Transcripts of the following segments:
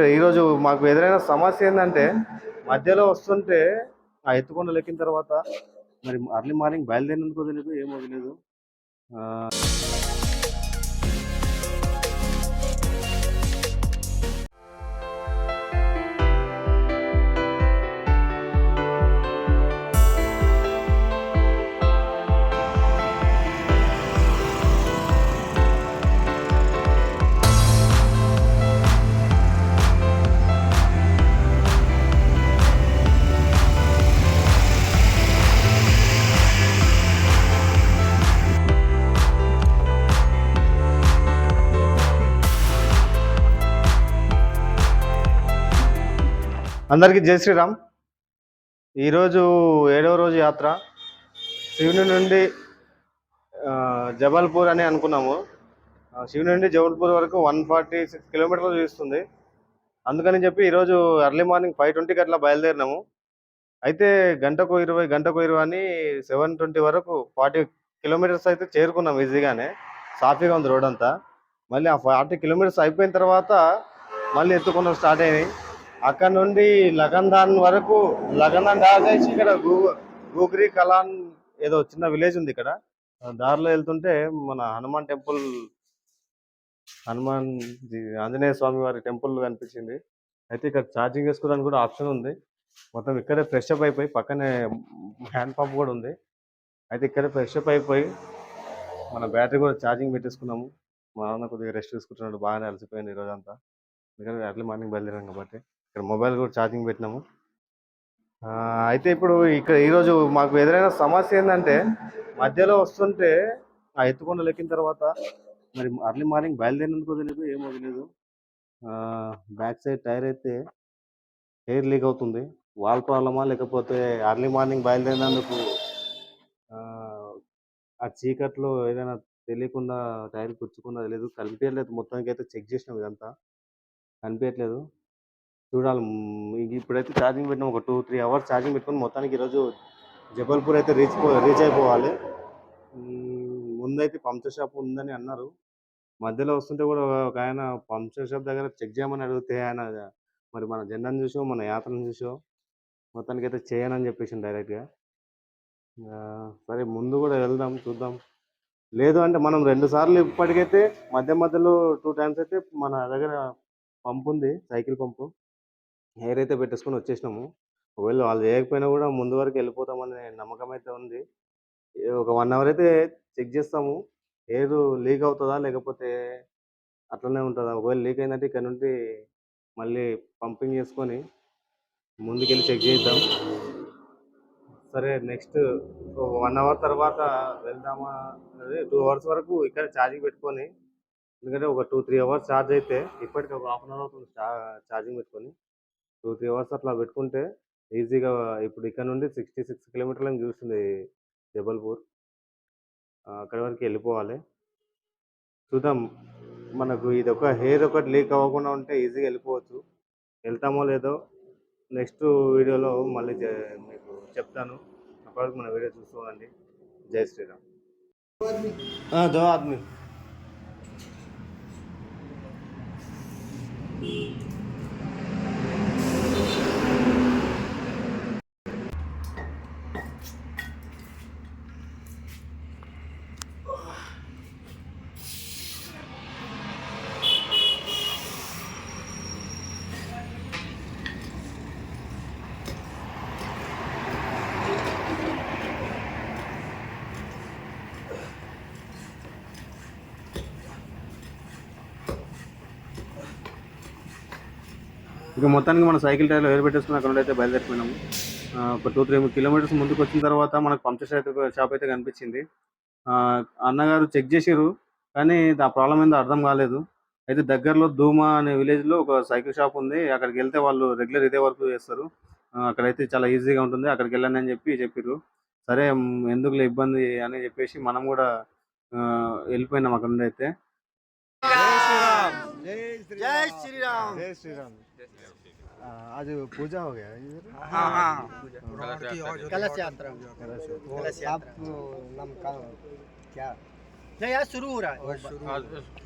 ఈరోజు మాకు ఎదురైన సమస్య ఏంటంటే మధ్యలో వస్తుంటే ఆ ఎత్తుకొండలు ఎక్కిన తర్వాత మరి అర్లీ మార్నింగ్ బయలుదేరినందుకు తెలియదు, ఏమో తెలియదు. అందరికీ జై శ్రీరామ్. ఈరోజు 7వ రోజు యాత్ర. శివుని నుండి జబల్పూర్ అని అనుకున్నాము. శివుని నుండి జబల్పూర్ వరకు 146 కిలోమీటర్లు చూస్తుంది. అందుకని చెప్పి ఈరోజు ఎర్లీ మార్నింగ్ 5:20కి అట్లా బయలుదేరినాము. అయితే గంటకు 20 అని 7:20 వరకు 40 కిలోమీటర్స్ అయితే చేరుకున్నాం ఈజీగానే. సాఫీగా ఉంది రోడ్ అంతా. మళ్ళీ ఆ 40 కిలోమీటర్స్ అయిపోయిన తర్వాత మళ్ళీ ఎత్తుకొండలు స్టార్ట్ అయినాయి. అక్కడ నుండి లగందాన్ వరకు, లగందాన్ దాచేసి ఇక్కడ గూగ్రీ కలాన్ ఏదో చిన్న విలేజ్ ఉంది. ఇక్కడ దారిలో వెళ్తుంటే మన హనుమాన్ టెంపుల్, ఆంజనేయ స్వామి వారి టెంపుల్ కనిపించింది. అయితే ఇక్కడ ఛార్జింగ్ చేసుకోవడానికి కూడా ఆప్షన్ ఉంది. మొత్తం ఇక్కడే ఫ్రెష్ అప్ అయిపోయి, పక్కనే హ్యాండ్ పంప్ కూడా ఉంది. అయితే ఇక్కడే ఫ్రెష్ అప్ అయిపోయి మన బ్యాటరీ కూడా ఛార్జింగ్ పెట్టేసుకున్నాము. మా నాన్న కొద్దిగా రెస్ట్ తీసుకుంటున్నాడు, బాగానే అలసిపోయింది ఈరోజంతా. ఎందుకంటే ఎర్లీ మార్నింగ్ బయలుదేరాం కాబట్టి. ఇక్కడ మొబైల్ కూడా ఛార్జింగ్ పెట్టినాము. అయితే ఇప్పుడు ఇక్కడ ఈరోజు మాకు ఎదురైన సమస్య ఏంటంటే మధ్యలో వస్తుంటే ఆ ఎత్తుకొండలు ఎక్కిన తర్వాత మరి అర్లీ మార్నింగ్ బయలుదేరినందుకు తెలియదు, ఏమో తెలియదు. బ్యాక్ సైడ్ టైర్ అయితే ఎయిర్ లీక్ అవుతుంది. వాల్ ప్రాబ్లమా లేకపోతే అర్లీ మార్నింగ్ బయలుదేరినందుకు ఆ చీకట్లో ఏదైనా తెలియకుండా టైర్ పుచ్చుకున్నా తెలియదు, కనిపించట్లేదు. మొత్తానికి అయితే చెక్ చేసినాం, ఇదంతా కనిపించట్లేదు. చూడాలి. ఇప్పుడైతే ఛార్జింగ్ పెట్టినాం. ఒక 2-3 అవర్స్ ఛార్జింగ్ పెట్టుకొని మొత్తానికి ఈరోజు జబల్పూర్ అయితే రీచ్ అయిపోవాలి. ముందైతే పంక్చర్ షాప్ ఉందని అన్నారు. మధ్యలో వస్తుంటే కూడా ఒక ఆయన పంక్చర్ షాప్ దగ్గర చెక్ చేయమని అడిగితే ఆయన మరి మన జెండాను చూసో మన యాత్రను చూసో మొత్తానికి అయితే చేయనని చెప్పేసి డైరెక్ట్గా. సరే ముందు కూడా వెళ్దాం, చూద్దాం. లేదు అంటే మనం 2 సార్లు ఇప్పటికైతే మధ్యలో 2 టైమ్స్ అయితే మన దగ్గర పంపు ఉంది, సైకిల్ పంపు. ఎయిర్ అయితే పెట్టేసుకొని వచ్చేసినాము. ఒకవేళ వాళ్ళు చేయకపోయినా కూడా ముందు వరకు వెళ్ళిపోతామనే నమ్మకం అయితే ఉంది. ఒక 1 అవర్ అయితే చెక్ చేస్తాము. ఎయిర్ లీక్ అవుతుందా లేకపోతే అట్లనే ఉంటుందా. ఒకవేళ లీక్ అయిందంటే ఇక్కడ నుండి మళ్ళీ పంపింగ్ చేసుకొని ముందుకెళ్ళి చెక్ చేద్దాం. సరే నెక్స్ట్ 1 అవర్ తర్వాత వెళ్దామా. అదే 2 అవర్స్ వరకు ఇక్కడ ఛార్జింగ్ పెట్టుకొని, ఎందుకంటే ఒక 2-3 అవర్స్ ఛార్జ్ అయితే ఇప్పటికి ఒక హాఫ్ అన్ అవర్ అవుతుంది ఛార్జింగ్ పెట్టుకొని. 2-3 అవర్స్ అట్లా పెట్టుకుంటే ఈజీగా ఇప్పుడు ఇక్కడ నుండి 66 కిలోమీటర్లను చూస్తుంది జబల్పూర్. అక్కడి వరకు వెళ్ళిపోవాలి. చూద్దాం. మనకు ఇది ఒక హెయిర్ ఒకటి లీక్ అవ్వకుండా ఉంటే ఈజీగా వెళ్ళిపోవచ్చు. వెళ్తామో లేదో నెక్స్ట్ వీడియోలో మళ్ళీ మీకు చెప్తాను. అప్పటివరకు మన వీడియో చూసుకోండి. జై శ్రీరామ్. దో ఆద్మీ ఇక మొత్తానికి మన సైకిల్ టైర్లో ఎయిర్ పెట్టేసుకుని అక్కడ అయితే బయలుదేరిపోయినాము. ఒక 2-3 కిలోమీటర్స్ ముందుకు వచ్చిన తర్వాత మనకు పంక్చర్ షాప్ అయితే కనిపించింది. అన్నగారు చెక్ చేసారు, కానీ ఆ ప్రాబ్లం ఏందో అర్థం కాలేదు. అయితే దగ్గరలో ధూమా అనే విలేజ్లో ఒక సైకిల్ షాప్ ఉంది. అక్కడికి వెళ్తే వాళ్ళు రెగ్యులర్ ఇదే వర్క్ చేస్తారు. అక్కడైతే చాలా ఈజీగా ఉంటుంది, అక్కడికి వెళ్ళండి అని చెప్పారు. సరే ఎందుకులే ఇబ్బంది అని చెప్పేసి మనం కూడా వెళ్ళిపోయినాం అక్కడ నుండి. అయితే जय श्री राम। जय श्री राम। आज पूजा हो गया इधर? हाँ कलश यात्रा। आप नाम का क्या? नहीं आज शुरू हो रहा है,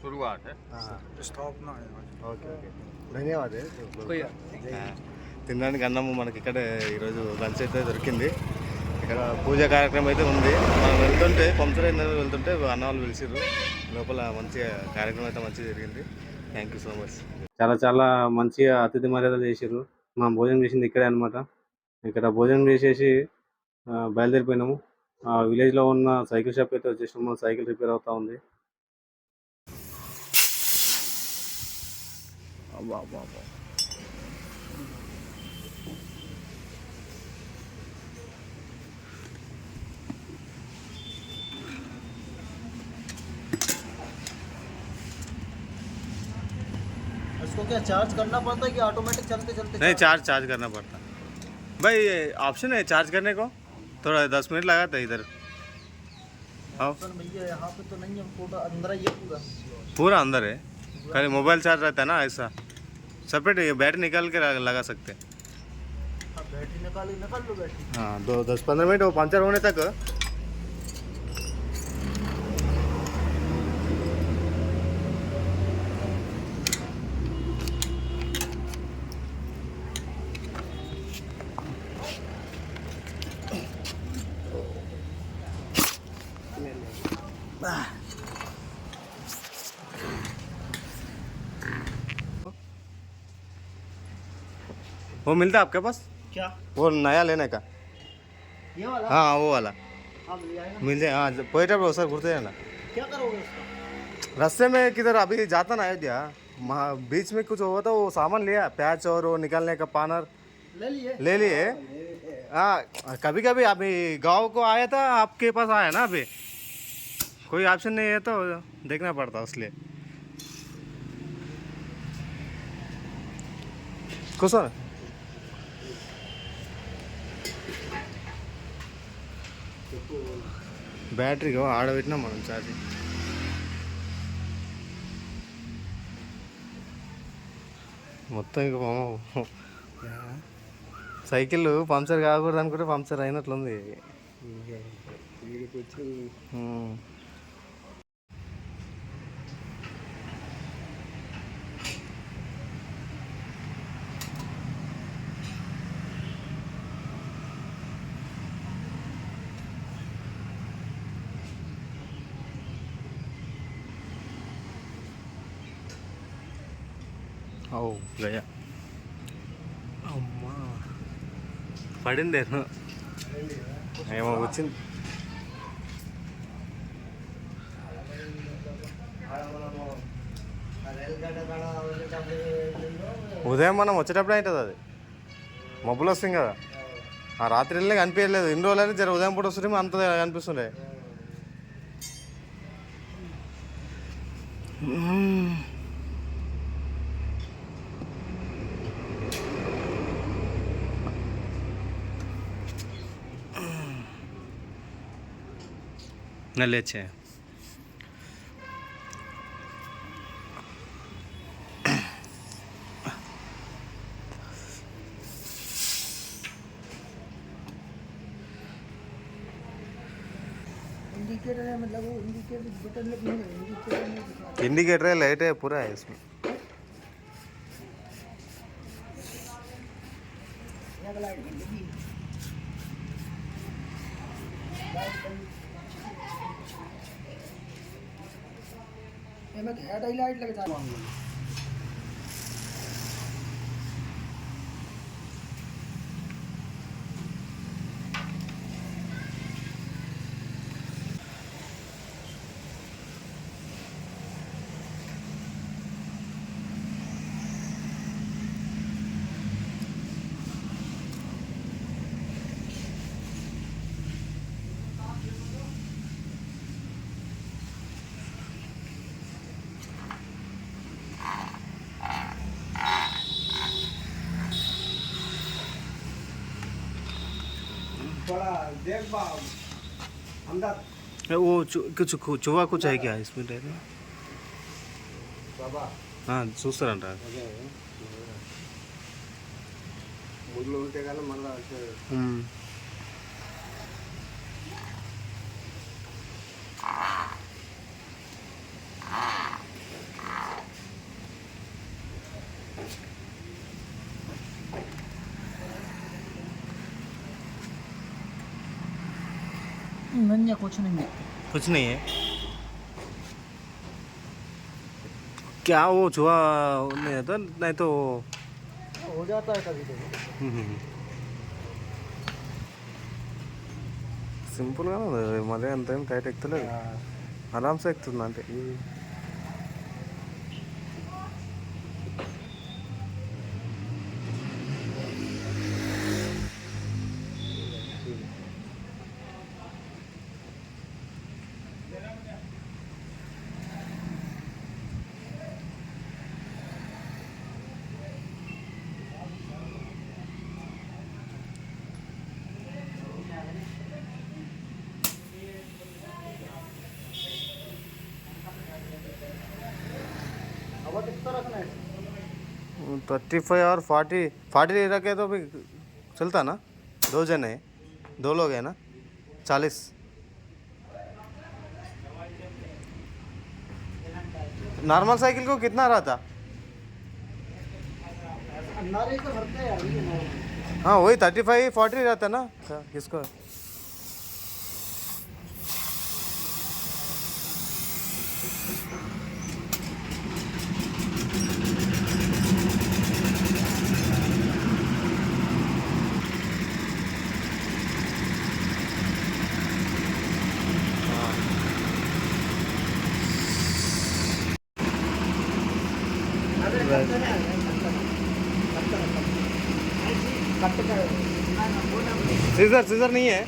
शुरुआत है। स्थापना है। Okay okay. ధన్యవాదాలు. తినడానికి అన్నము మనకి ఇక్కడ ఈరోజు లంచ్ అయితే దొరికింది. ఇక్కడ పూజ కార్యక్రమం అయితే ఉంది. మనం వెళ్తుంటే పంచర్ వెళ్తుంటే అన్న వాళ్ళు పిలిచిర్రు. లోపల మంచిగా కార్యక్రమం అయితే మంచిగా జరిగింది. Thank you so much. చాలా చాలా మంచిగా అతిథి మర్యాదలు చేసిర్రు. మనం భోజనం చేసింది ఇక్కడే అనమాట. ఇక్కడ భోజనం చేసేసి బయలుదేరిపోయినాము. ఆ విలేజ్లో ఉన్న సైకిల్ షాప్ అయితే వచ్చేసినాము. సైకిల్ రిపేర్ అవుతా ఉంది. इसको क्या चार्ज करना पड़ता है कि ऑटोमेटिक चलते चलते? नहीं, चार्ज करना पड़ता भाई. ऑप्शन है चार्ज करने को. थोड़ा 10 मिनट लगाता है इधर. आओ. भैया यहाँ पे तो नहीं है, पूरा अंदर ही है पूरा अंदर है. खाली मोबाइल चार्ज रहता है ना, ऐसा सेपरेट. ये बैटरी निकाल के लगा सकते हैं. बैटरी निकाल लो बैटरी. हाँ, 10-15 मिनट वो पंचर होने तक. वो मिलता है आपके पास? क्या वो नया लेने का. ये वाला? हाँ, वो वाला हाँ मिल जाएगा. मिल जाए. हाँ, पोएटा सर घूरते हैं ना क्या करोगे उसका? रास्ते में किधर अभी जाता ना अयोध्या, बीच में कुछ हुआ था. वो सामान लिया, प्याज और वो निकालने का पानर ले लिए. हाँ, कभी कभी अभी गांव को आया था, आपके पास आया ना. अभी कोई ऑप्शन नहीं है तो देखना पड़ता इसलिए. कुछ और బ్యాటరీ ఆడబెట్టినా మనం ఛార్జింగ్. మొత్తం ఇక సైకిల్ పంక్చర్ కాకూడదు అనుకుంటే పంక్చర్ అయినట్లుంది. ఓ గయా అమ్మా పడింది ఏమో వచ్చింది. ఉదయం మనం వచ్చేటప్పుడు అవుతుంది. అది మబ్బులు వస్తుంది కదా. ఆ రాత్రి వెళ్ళి కనిపించలేదు. ఇన్ని రోజులు జర ఉదయం పూట వస్తుంటే అంత కనిపిస్తుండే. నల్లి వచ్చే इंडिकेटर है, मतलब वो इंडिकेटर बटन नहीं है, इंडिकेटर नहीं दिखा. इंडिकेटर है, लाइट है, पूरा है इसमें. लाइट लगी. एमे हेड लाइट लग जाता है. थोड़ा देख अंदर वो कुछ चुवा कुछ है क्या इसमें टाइप में? बाबा हाँ చూస్తారంట. ముళ్ళు ఉంటే కానీ మళ్ళీ नहीं कुछ नहीं है। कुछ नहीं है क्या वो छुआ नहीं होता नहीं तो हो जाता है कभी कभी। సింపుల్గానే ఉంది మరీ అంతేం టైట్ ఎక్కుతలేదు ఆరామ్సే ఎక్కుతుంది అంటే हवा कितना रखना है? 35 और 40 रखे तो भी चलता ना 2 जने 2 लोग हैं ना 40 नॉर्मल साइकिल को कितना रहा था नारे तो भरते हैं यार ये नॉर्मल। हाँ वही 35-40 रहता ना किसको अरे करते हैं करते हैं सीजर नहीं है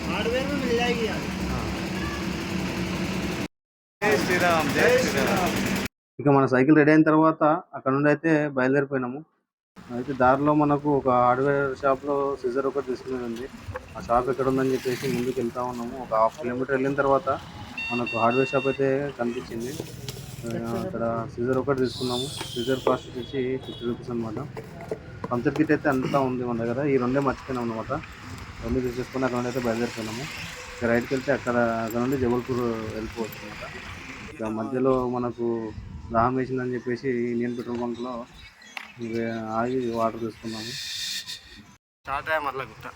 हार्डवेयर में मिल जाएगी यार। జై శ్రీరామ్ జై శ్రీరామ్ ఇక మన సైకిల్ రెడీ అయిన తర్వాత అక్కడ నుండి అయితే బయలుదేరిపోయినాము అయితే దారిలో మనకు ఒక హార్డ్వేర్ షాప్లో సిజర్ ఒకటి తీసుకునేది ఉంది ఆ షాప్ ఎక్కడ ఉందని చెప్పేసి ముందుకు వెళ్తా ఉన్నాము ఒక 1/2 కిలోమీటర్ వెళ్ళిన తర్వాత మనకు హార్డ్వేర్ షాప్ అయితే కనిపించింది అక్కడ సిజర్ ఒకటి తీసుకున్నాము సిజర్ కాస్ట్ వచ్చి 50 రూపీస్ అనమాట పంచర్ కిట్ అయితే అంతా ఉంది మన దగ్గర ఈ రెండే మర్చిపోయినాం అనమాట రెండు తీసేసుకొని అక్కడ నుండి అయితే బయలుదేరిపోయినాము ఇక రైట్కి వెళ్తే అక్కడ నుండి జబల్పూర్ వెళ్ళిపోవచ్చు అనమాట ఇక మధ్యలో మనకు దాహం వేసిందని చెప్పేసి ఇండియన్ పెట్రోల్ బంక్లో ఆగి వాటర్ తీసుకున్నాము స్టార్ట్ అయ్యా మరలా గుట్ట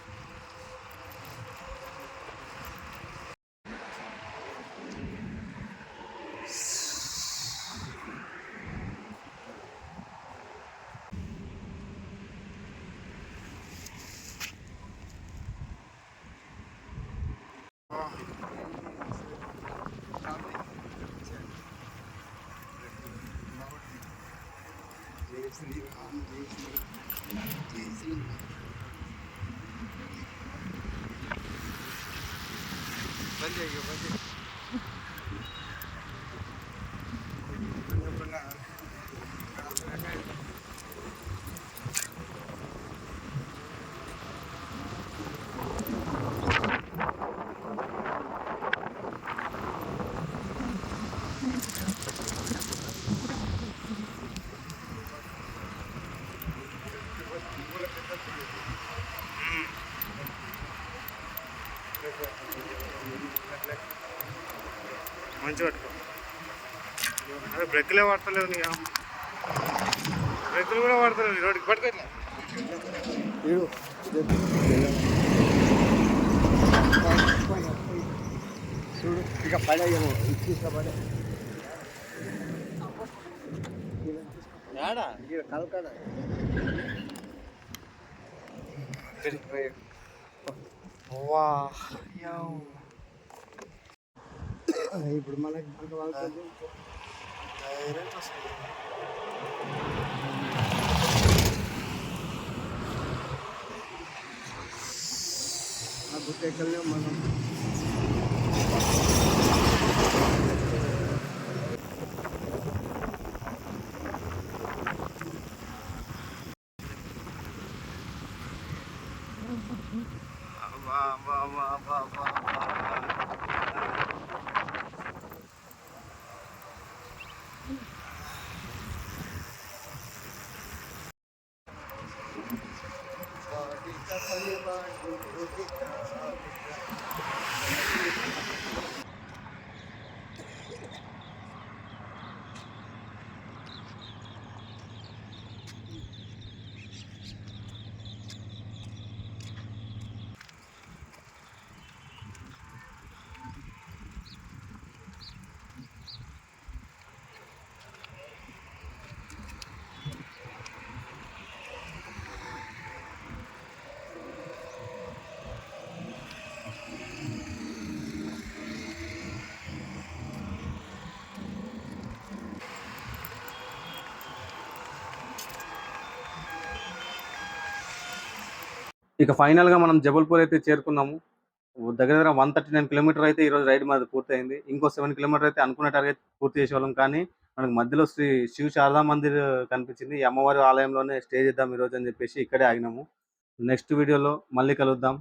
మంచి పట్టుకో అదే బ్రేక్లే వాడతలేవు నీ బ్రేక్లు కూడా వాడతలేవు రోడ్డుకి పట్టుకోట్లే చూడు ఇక పడేయేమో తీసుకపోతే ఏడా కలకడ వా ఇప్పుడు మనకి మనకు వాళ్ళకి గుట్టెక్కలే మనం ఇక ఫైనల్‌గా మనం జబల్పూర్ అయితే చేరుకున్నాము. దగ్గర దగ్గర 139 కిలోమీటర్ అయితే ఈరోజు రైడ్ మాది పూర్తయింది. ఇంకో 7 కిలోమీటర్ అయితే అనుకున్న టార్గెట్ పూర్తి చేసేవాళ్ళం. కానీ మనకు మధ్యలో శ్రీ శివ్ శారదా మందిర్ కనిపించింది. ఈ అమ్మవారి ఆలయంలోనే స్టే చేద్దాం ఈరోజు అని చెప్పేసి ఇక్కడే ఆగినాము. నెక్స్ట్ వీడియోలో మళ్ళీ కలుద్దాం.